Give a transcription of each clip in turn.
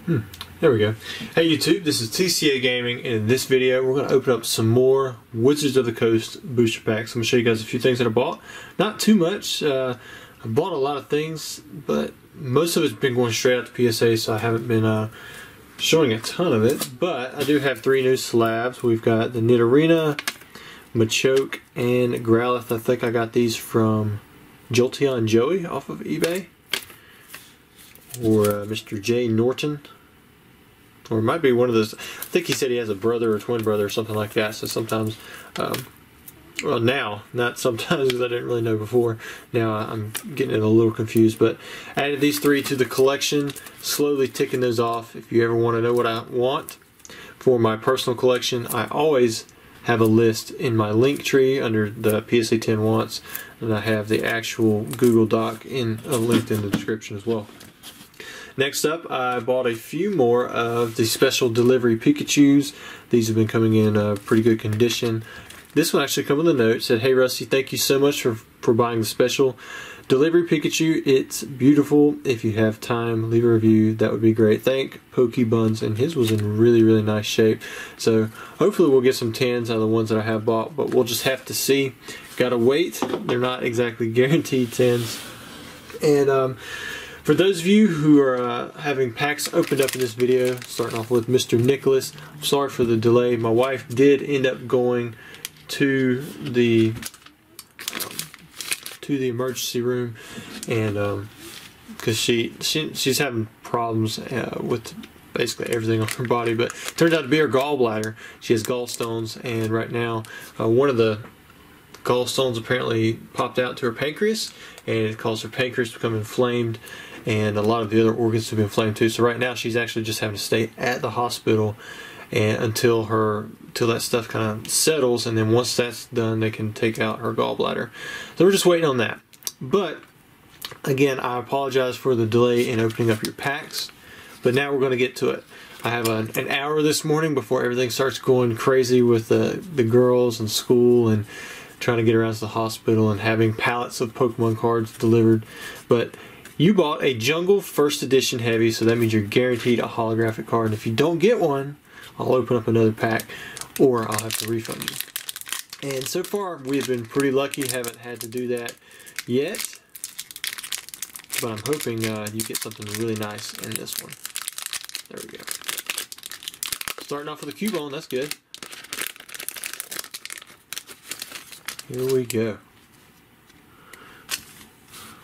There we go. Hey YouTube, this is TCA Gaming, and in this video we're going to open up some more Wizards of the Coast booster packs. I'm going to show you guys a few things that I bought. Not too much. I bought a lot of things, but most of it's been going straight out to PSA, so I haven't been showing a ton of it. But I do have 3 new slabs. We've got the Nidorina, Machoke, and Growlithe. I think I got these from Jolteon Joey off of eBay. Or Mr. J. Norton. Or it might be one of those. I think he said he has a brother or twin brother or something like that. So sometimes, well now, not sometimes because I didn't really know before. Now I'm getting it a little confused. But I added these 3 to the collection. Slowly ticking those off. If you ever want to know what I want for my personal collection, I always have a list in my link tree under the PSA 10 wants. And I have the actual Google Doc linked in the description as well. Next up, I bought a few more of the special delivery Pikachus. These have been coming in pretty good condition. This one actually comes with a note. It said, "Hey Rusty, thank you so much for buying the special delivery Pikachu. It's beautiful. If you have time, leave a review. That would be great. Thank Pokebuns." And his was in really, really nice shape. So hopefully we'll get some 10s out of the ones that I have bought, but we'll just have to see. Gotta wait. They're not exactly guaranteed 10s. And for those of you who are having packs opened up in this video, starting off with Mr. Nicholas, I'm sorry for the delay. My wife did end up going to the emergency room, and because she's having problems with basically everything on her body, but it turned out to be her gallbladder. She has gallstones, and right now one of the gallstones apparently popped out to her pancreas, and it caused her pancreas to become inflamed, and a lot of the other organs have been inflamed too. So right now she's actually just having to stay at the hospital and until that stuff kind of settles, and then once that's done they can take out her gallbladder. So we're just waiting on that. But again, I apologize for the delay in opening up your packs, but now we're going to get to it. I have an hour this morning before everything starts going crazy with the girls and school and trying to get around to the hospital and having pallets of Pokemon cards delivered. But you bought a Jungle First Edition Heavy, so that means you're guaranteed a holographic card. And if you don't get one, I'll open up another pack, or I'll have to refund you. And so far, we've been pretty lucky. Haven't had to do that yet. But I'm hoping you get something really nice in this one. There we go. Starting off with a Cubone, that's good. Here we go.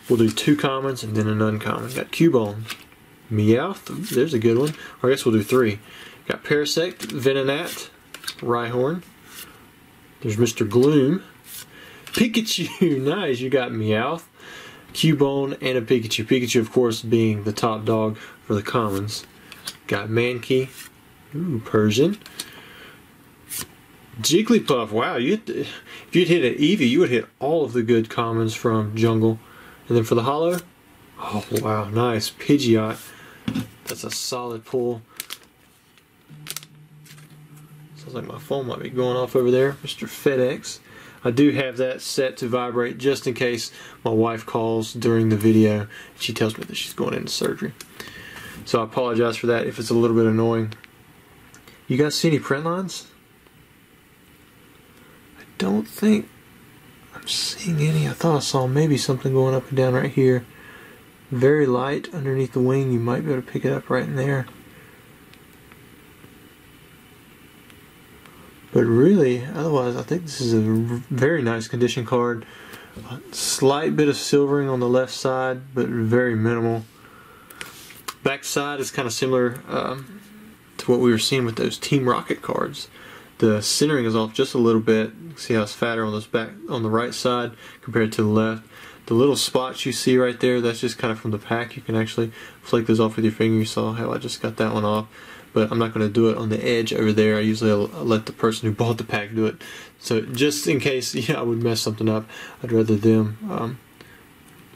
We'll do 2 commons and then an uncommon. Got Cubone, Meowth, there's a good one. Or I guess we'll do 3. Got Parasect, Venonat, Rhyhorn. There's Mr. Gloom. Pikachu, nice. You got Meowth, Cubone, and a Pikachu. Pikachu, of course, being the top dog for the commons. Got Mankey, ooh, Persian. Jigglypuff, wow, if you'd hit an Eevee, you would hit all of the good commons from Jungle. And then for the holo, oh wow, nice. Pidgeot, that's a solid pull. Sounds like my phone might be going off over there. Mr. FedEx. I do have that set to vibrate just in case my wife calls during the video and she tells me that she's going into surgery. So I apologize for that if it's a little bit annoying. You guys see any print lines? I don't think I'm seeing any. I thought I saw maybe something going up and down right here. Very light underneath the wing. You might be able to pick it up right in there. But really, otherwise, I think this is a very nice condition card. A slight bit of silvering on the left side, but very minimal. Back side is kind of similar to what we were seeing with those Team Rocket cards. The centering is off just a little bit. See how it's fatter on the right side compared to the left. The little spots you see right there, that's just kind of from the pack. You can actually flake those off with your finger. You saw how I just got that one off. But I'm not going to do it on the edge over there. I usually let the person who bought the pack do it. So just in case I would mess something up, I'd rather them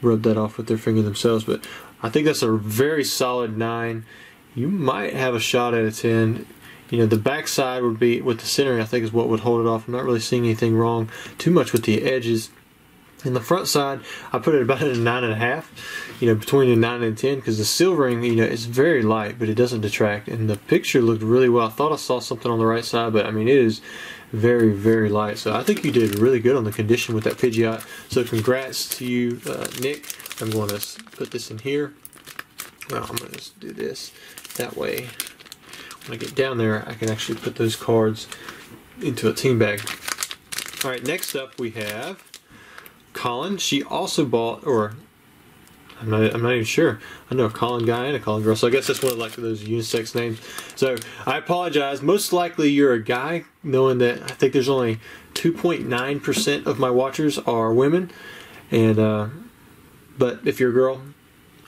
rub that off with their finger themselves. But I think that's a very solid 9. You might have a shot at a 10. You know, the back side would be, with the centering, I think is what would hold it off. I'm not really seeing anything wrong too much with the edges. In the front side, I put it about at a 9.5, you know, between a 9 and 10, because the silvering, you know, is very light, but it doesn't detract. And the picture looked really well. I thought I saw something on the right side, but I mean, it is very, very light. So I think you did really good on the condition with that Pidgeot. So congrats to you, Nick. I'm going to put this in here. Well, I'm going to just do this. That way, when I get down there, I can actually put those cards into a team bag. All right, next up we have Colin. She also bought, or I'm not even sure. I know a Colin guy and a Colin girl, so I guess that's one of like those unisex names. So I apologize. Most likely you're a guy, knowing that I think there's only 2.9% of my watchers are women, and but if you're a girl,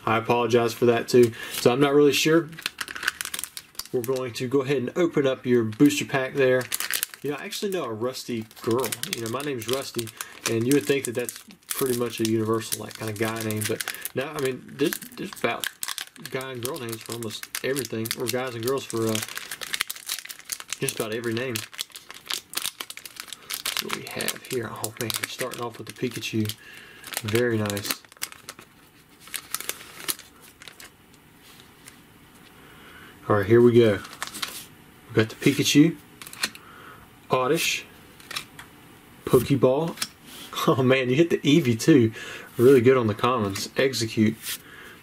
I apologize for that too. So I'm not really sure. We're going to go ahead and open up your booster pack there. You know, I actually know a Rusty girl. You know, my name's Rusty, and you would think that that's pretty much a universal, like, kind of guy name, but no, I mean, there's about guy and girl names for almost everything, or guys and girls for just about every name. That's what we have here. Oh man, starting off with the Pikachu. Very nice. Alright, here we go. We've got the Pikachu, Oddish, Pokeball. Oh man, you hit the Eevee too. Really good on the commons. Execute.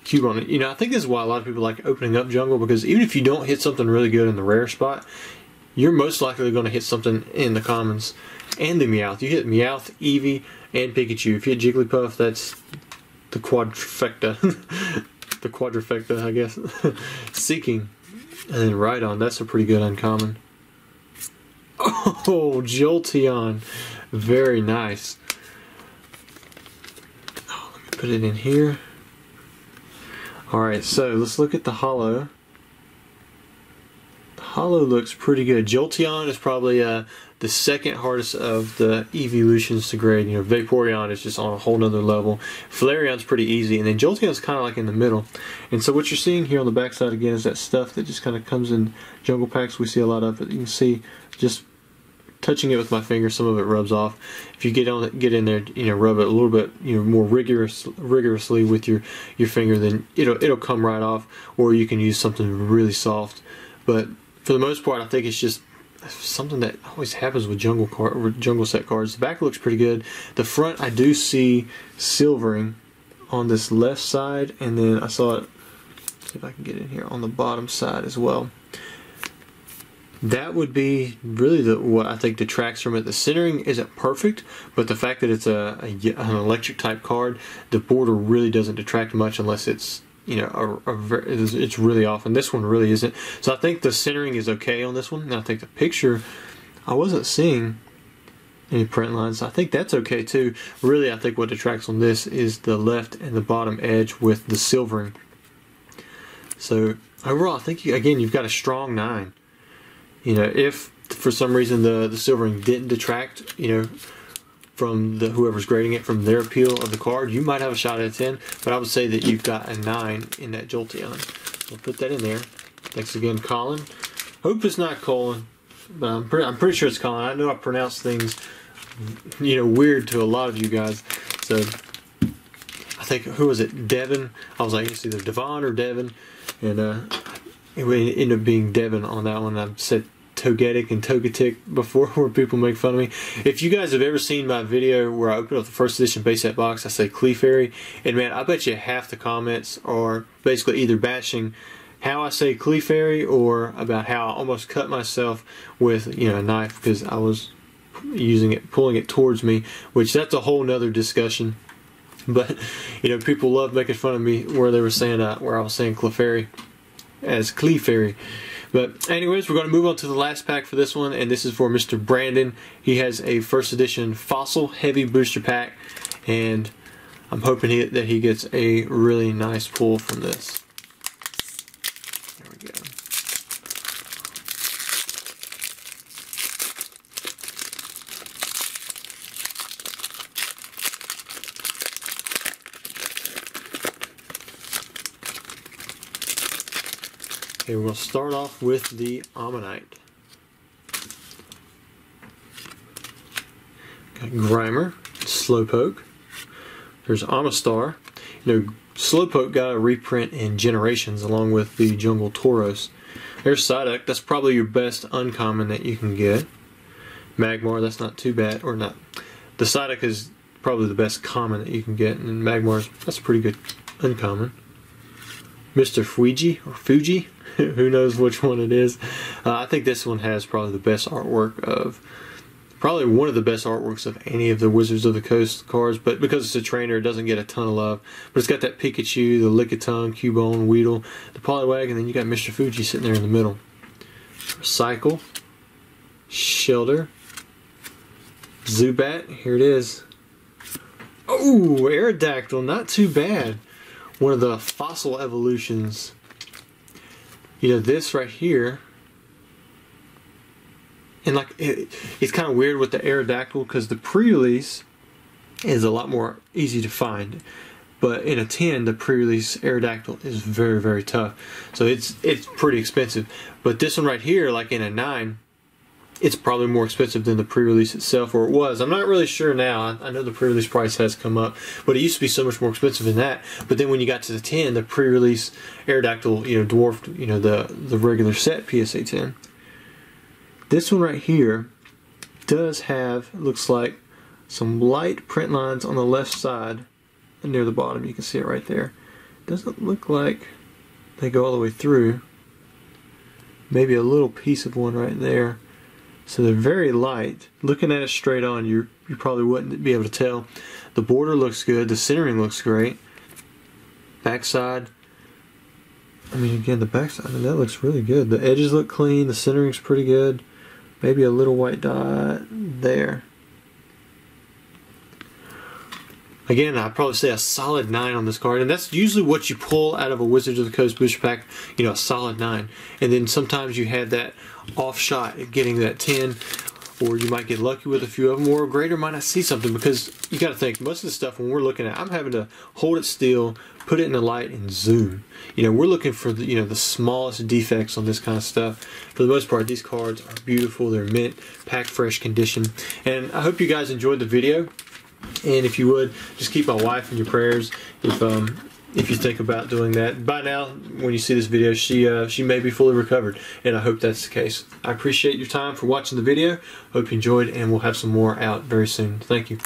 Cube on it. You know, I think this is why a lot of people like opening up Jungle, because even if you don't hit something really good in the rare spot, you're most likely going to hit something in the commons and the Meowth. You hit Meowth, Eevee, and Pikachu. If you hit Jigglypuff, that's the quadrifecta. The quadrifecta, I guess. Seeking. And then Rhydon, that's a pretty good uncommon. Oh, Jolteon. Very nice. Oh, let me put it in here. Alright, so let's look at the holo. The holo looks pretty good. Jolteon is probably the second hardest of the evolutions to grade. You know, Vaporeon is just on a whole nother level. Flareon's pretty easy, and then Jolteon's kind of like in the middle. And so what you're seeing here on the back side again is that stuff that just kind of comes in jungle packs. We see a lot of it. You can see just touching it with my finger, some of it rubs off. If you get in there, you know, rub it a little bit, you know, more rigorously with your finger, then it'll come right off. Or you can use something really soft. But for the most part, I think it's just something that always happens with jungle set cards. The back looks pretty good. The front, I do see silvering on this left side, and then I saw it. Let's see if I can get in here on the bottom side as well. That would be really what I think detracts from it. The centering isn't perfect, but the fact that it's an electric type card, the border really doesn't detract much unless it's, you know, it's really off, and this one really isn't. So I think the centering is okay on this one, and I think the picture, I wasn't seeing any print lines. I think that's okay too. Really, I think what detracts on this is the left and the bottom edge with the silvering. So overall, I think you've got a strong 9. You know, if for some reason the silvering didn't detract, you know, from whoever's grading it, from their appeal of the card, you might have a shot at a 10, but I would say that you've got a 9 in that Jolteon. We'll put that in there. Thanks again, Colin. Hope it's not Colin, but I'm pretty sure it's Colin. I know I pronounce things, you know, weird to a lot of you guys. So I think, who was it? Devin. I was like, it's either Devon or Devin, and it ended up being Devin on that one. I said Togetic and Togetic before, where people make fun of me. If you guys have ever seen my video where I open up the first edition base set box, I say Clefairy, and man, I bet you half the comments are basically either bashing how I say Clefairy or about how I almost cut myself with, you know, a knife because I was using it, pulling it towards me, which that's a whole nother discussion. But you know, people love making fun of me where they were saying where I was saying Clefairy as Clefairy. But anyways, we're going to move on to the last pack for this one, and this is for Mr. Brandon. He has a first edition Fossil Heavy Booster Pack, and I'm hoping that he gets a really nice pull from this. There we go. Okay, we'll start off with the Ammonite. Got Grimer, Slowpoke, There's Amistar. You know, Slowpoke got a reprint in Generations along with the Jungle Tauros. There's Psyduck. That's probably your best uncommon that you can get. Magmar, that's not too bad, or not. The Psyduck is probably the best common that you can get, and Magmar's, that's a pretty good uncommon. Mr. Fuji, or Fuji, who knows which one it is. I think this one has probably the best artwork of, probably one of the best artworks of any of the Wizards of the Coast cards, but because it's a trainer, it doesn't get a ton of love. But it's got that Pikachu, the Lickitung, Cubone, Weedle, the Poliwag, and then you got Mr. Fuji sitting there in the middle. Cycle, Shellder, Zubat, here it is. Oh, Aerodactyl, not too bad. One of the fossil evolutions. You know, this right here, and like it's kind of weird with the Aerodactyl because the pre-release is a lot more easy to find, but in a 10 the pre-release Aerodactyl is very, very tough, so it's pretty expensive. But this one right here, like in a 9, it's probably more expensive than the pre-release itself, or it was. I'm not really sure now. I know the pre-release price has come up, but it used to be so much more expensive than that. But then when you got to the 10, the pre-release Aerodactyl, you know, dwarfed, you know, the regular set PSA 10. This one right here does have, it looks like, some light print lines on the left side and near the bottom. You can see it right there. Doesn't look like they go all the way through. Maybe a little piece of one right there. So they're very light. Looking at it straight on, you probably wouldn't be able to tell. The border looks good. The centering looks great. Backside. I mean, again, the backside, I mean, that looks really good. The edges look clean. The centering's pretty good. Maybe a little white dot there. Again, I'd probably say a solid 9 on this card, and that's usually what you pull out of a Wizards of the Coast booster pack, you know, a solid 9. And then sometimes you have that off shot at getting that 10, or you might get lucky with a few of them, or a grader might not see something, because you got to think, most of the stuff when we're looking at, I'm having to hold it still, put it in the light, and zoom. You know, we're looking for the, you know, the smallest defects on this kind of stuff. For the most part, these cards are beautiful. They're mint, pack fresh condition. And I hope you guys enjoyed the video. And if you would, just keep my wife in your prayers if you think about doing that. By now, when you see this video, she may be fully recovered, and I hope that's the case. I appreciate your time for watching the video. Hope you enjoyed, and we'll have some more out very soon. Thank you.